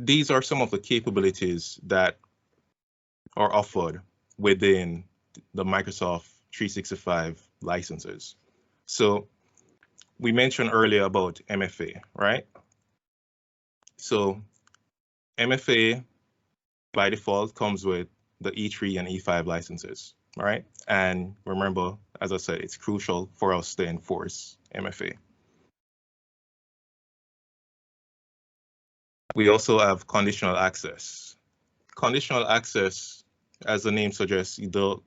these are some of the capabilities that are offered within the Microsoft 365 licenses. So we mentioned earlier about MFA, right? So MFA by default comes with the E3 and E5 licenses, right? And remember, as I said, it's crucial for us to enforce MFA. We also have conditional access. Conditional access, as the name suggests, the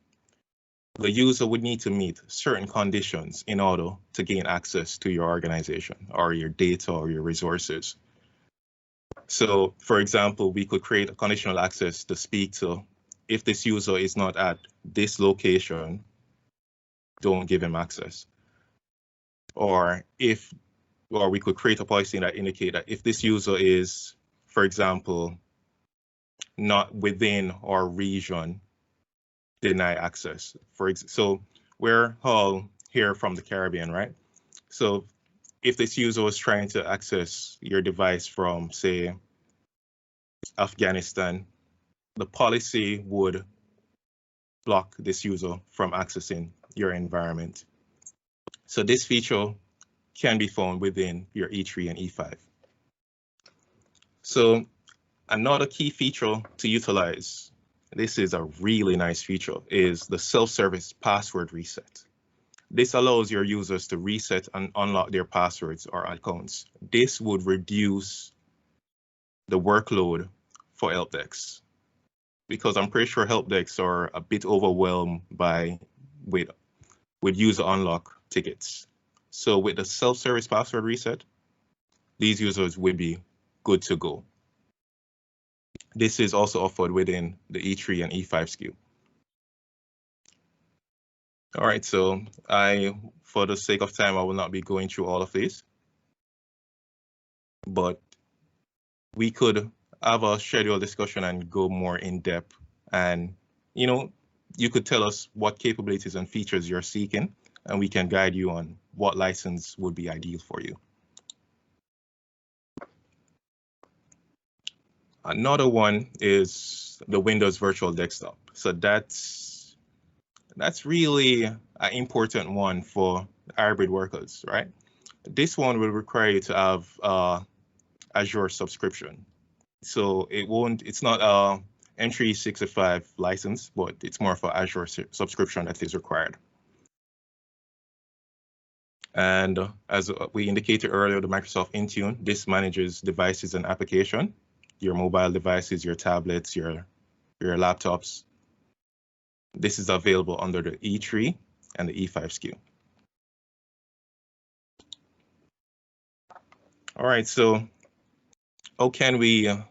user would need to meet certain conditions in order to gain access to your organization or your data or your resources. So, for example, we could create a conditional access to speak to, if this user is not at this location, don't give him access. Or we could create a policy that indicate that if this user is, for example, not within our region, deny access. So we're all here from the Caribbean, right? So if this user was trying to access your device from, say, Afghanistan, the policy would block this user from accessing your environment. So this feature can be found within your E3 and E5. So another key feature to utilize, this is a really nice feature, is the self-service password reset. This allows your users to reset and unlock their passwords or accounts. This would reduce the workload for help desks, because I'm pretty sure help desks are a bit overwhelmed with user unlock tickets. So with the self-service password reset, these users would be good to go. This is also offered within the E3 and E5 SKU. All right, so for the sake of time, I will not be going through all of these, but we could have a scheduled discussion and go more in depth. And, you could tell us what capabilities and features you're seeking, and we can guide you on what license would be ideal for you. Another one is the Windows Virtual Desktop. So that's really an important one for hybrid workers, right? This one will require you to have Azure subscription. So it's not a M365 license, but it's more for Azure subscription that is required. And as we indicated earlier, the Microsoft Intune, this manages devices and application, your mobile devices, your tablets, your laptops. This is available under the E3 and the E5 SKU. All right, so how can we, at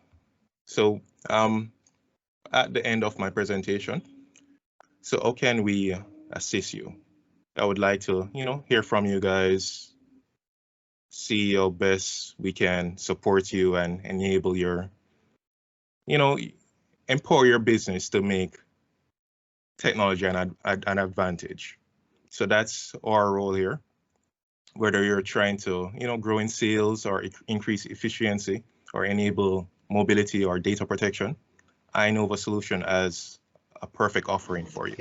the end of my presentation, so how can we assist you? I would like to, hear from you guys, see how best we can support you and enable your, empower your business to make technology an advantage. So that's our role here. Whether you're trying to, grow in sales or increase efficiency or enable mobility or data protection, Inova solution as a perfect offering for you.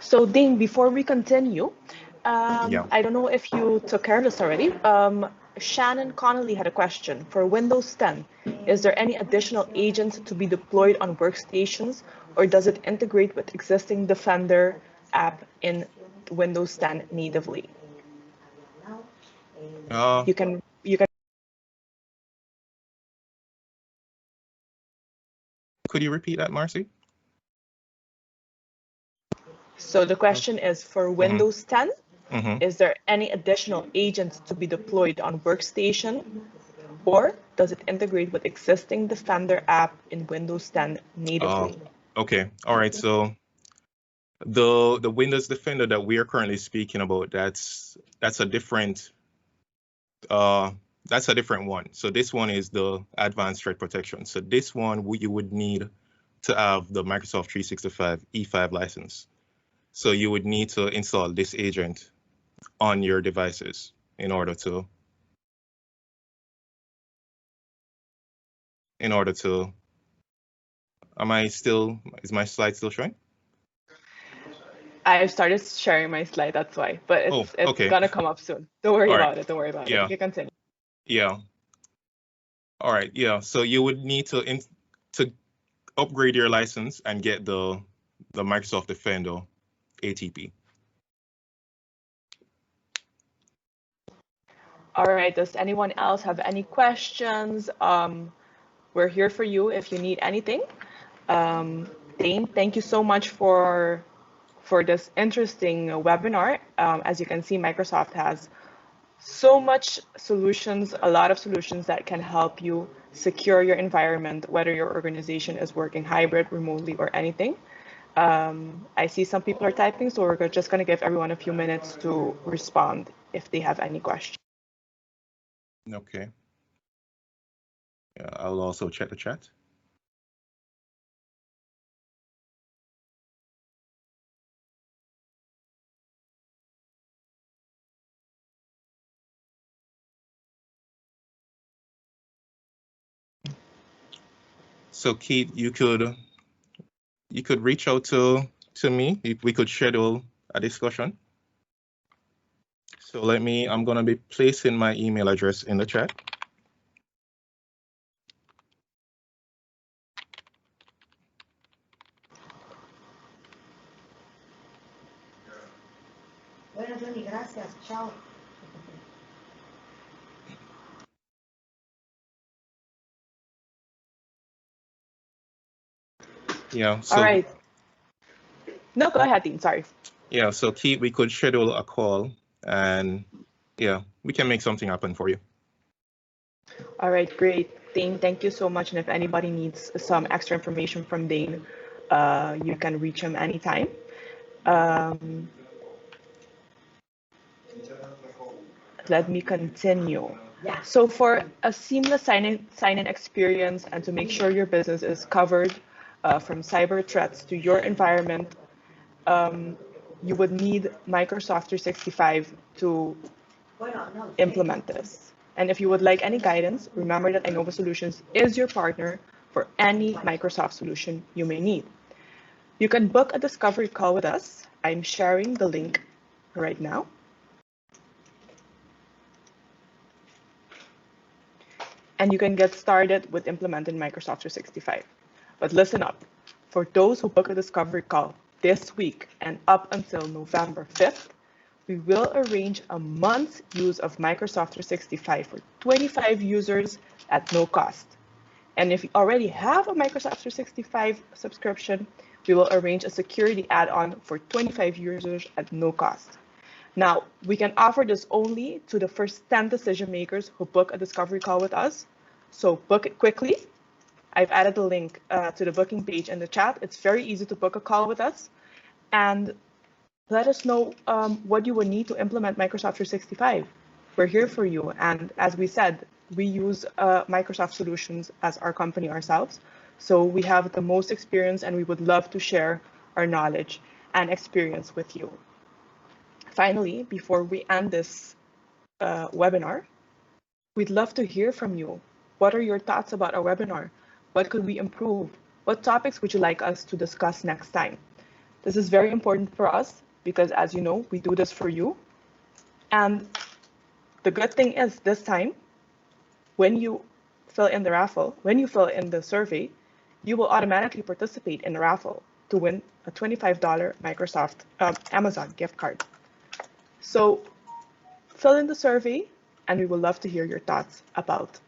So Dean, before we continue, I don't know if you took care of this already. Shannon Connolly had a question. For Windows 10, is there any additional agents to be deployed on workstations, or does it integrate with existing Defender app in Windows 10 natively? You can. Could you repeat that, Marcy? So the question is, for Windows 10, is there any additional agents to be deployed on workstation, or does it integrate with existing Defender app in Windows 10 natively? Okay, all right. So the Windows Defender that we are currently speaking about, that's a different one. So this one is the advanced threat protection. So this one you would need to have the Microsoft 365 E5 license. So you would need to install this agent on your devices in order to in order to, is my slide still showing? I started sharing my slide, that's why, but it's gonna come up soon. Don't worry about it. Don't worry about it. You can continue. Yeah. All right. Yeah. So you would need to upgrade your license and get the Microsoft Defender ATP. All right. Does anyone else have any questions? We're here for you if you need anything. Dane, thank you so much for this interesting webinar. As you can see, Microsoft has so much solutions, a lot of solutions that can help you secure your environment, whether your organization is working hybrid, remotely, or anything. I see some people are typing, so we're just going to give everyone a few minutes to respond if they have any questions. Okay. Yeah, I'll also check the chat. So Keith, you could reach out to me if we could schedule a discussion. So I'm gonna be placing my email address in the chat. Bueno, Johnny, gracias. Chao. Yeah. So, all right. No, go ahead, Dean. Sorry. Yeah. So Keith, we could schedule a call, and yeah, we can make something happen for you. All right, great. Dane, thank you so much. And if anybody needs some extra information from Dane, you can reach him anytime. Let me continue. Yeah. So for a seamless sign-in experience and to make sure your business is covered from cyber threats to your environment, you would need Microsoft 365 to implement this. And if you would like any guidance, remember that Inova Solutions is your partner for any Microsoft solution you may need. You can book a discovery call with us. I'm sharing the link right now. And you can get started with implementing Microsoft 365. But listen up, for those who book a discovery call this week and up until November 5th, we will arrange a month's use of Microsoft 365 for 25 users at no cost. And if you already have a Microsoft 365 subscription, we will arrange a security add-on for 25 users at no cost. Now, we can offer this only to the first 10 decision makers who book a discovery call with us. So book it quickly. I've added the link to the booking page in the chat. It's very easy to book a call with us. And let us know what you would need to implement Microsoft 365. We're here for you. And as we said, we use Microsoft solutions as our company ourselves. So we have the most experience and we would love to share our knowledge and experience with you. Finally, before we end this webinar, we'd love to hear from you. What are your thoughts about our webinar? What could we improve? What topics would you like us to discuss next time? This is very important for us because, as you know, we do this for you. And the good thing is this time, when you fill in the raffle, when you fill in the survey, you will automatically participate in the raffle to win a $25 Microsoft Amazon gift card. So fill in the survey and we would love to hear your thoughts about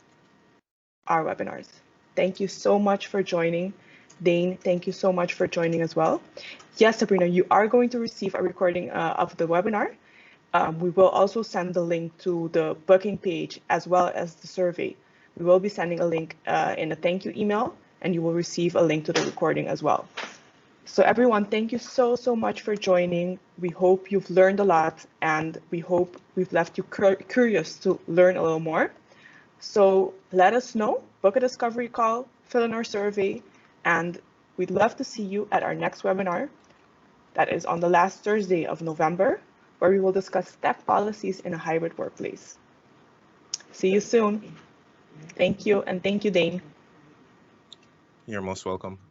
our webinars. Thank you so much for joining. Dane, thank you so much for joining as well. Yes, Sabrina, you are going to receive a recording of the webinar. We will also send the link to the booking page as well as the survey. We will be sending a link in a thank you email, and you will receive a link to the recording as well. So everyone, thank you so much for joining. We hope you've learned a lot, and we hope we've left you curious to learn a little more. So let us know, book a discovery call, fill in our survey, and we'd love to see you at our next webinar. That is on the last Thursday of November, where we will discuss tech policies in a hybrid workplace. See you soon. Thank you, and thank you, Dane. You're most welcome.